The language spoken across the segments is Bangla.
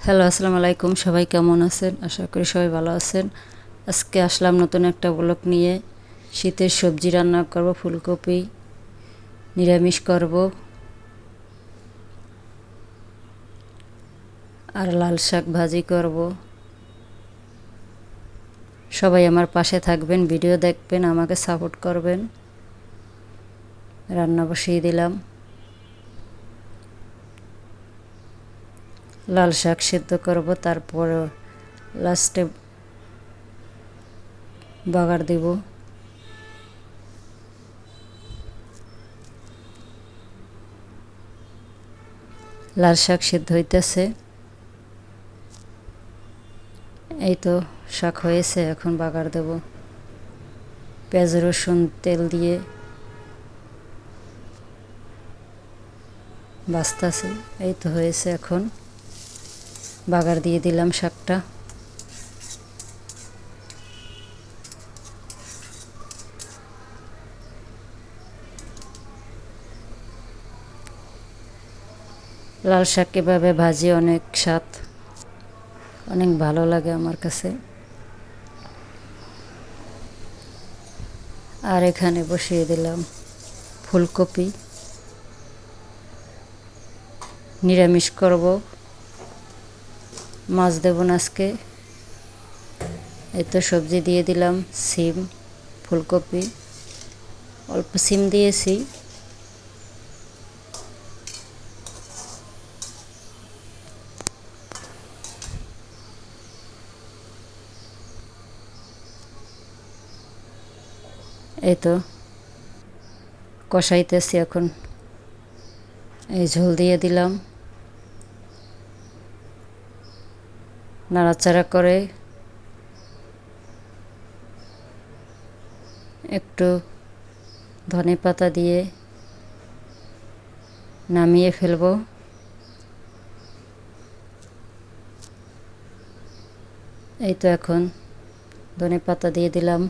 হ্যালো, আসসালামু আলাইকুম। সবাই কেমন আছেন? আশা করি সবাই ভালো আছেন। আজকে আসলাম নতুন একটা ব্লগ নিয়ে। শীতের সবজি রান্না করব, ফুলকপি নিরামিষ করব আর লাল শাক ভাজি করব। সবাই আমার পাশে থাকবেন, ভিডিও দেখবেন, আমাকে সাপোর্ট করবেন। রান্না বসিয়ে দিলাম। লাল শাক সিদ্ধ করব, তারপর লাস্টে বাগার দেব। লাল শাক সিদ্ধ হইতেছে। এই তো শাক হয়েছে, এখন বাগার দেব। পেঁয়াজ রসুন তেল দিয়ে বাস্তাছে। এই তো হয়েছে, এখন বাগার দিয়ে দিলাম শাকটা। লাল শাক এভাবে ভাজি অনেক স্বাদ, অনেক ভালো লাগে আমার কাছে। আর এখানে বসিয়ে দিলাম ফুলকপি, নিরামিষ করব, মাছ দেব না আজকে। এই তো সবজি দিয়ে দিলাম, সিম, ফুলকপি, অল্প সিম দিয়েছি। এই তো কষাইতেছি এখন। এই ঝোল দিয়ে দিলাম, নাড়াচাড়া করে একটু ধনে পাতা দিয়ে নামিয়ে ফেলবো। এই তো এখন ধনে পাতা দিয়ে দিলাম।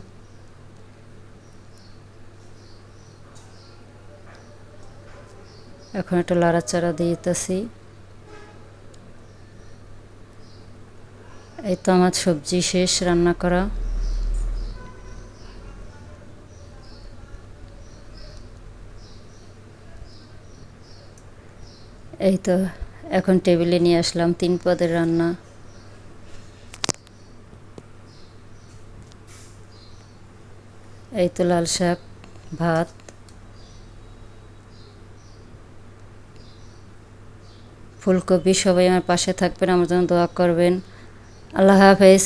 এখন একটু নাড়াচাড়া দিতেছি। এই তো আমার সবজি শেষ রান্না করা। এই তো এখন টেবিলে নিয়ে আসলাম 3 পদের রান্না। এই তো লাল শাক, ভাত। ফুলকপি। সবাই আমার পাশে থাকবেন, আমার জন্য দোয়া করবেন। আল্লাহ হাফেজ।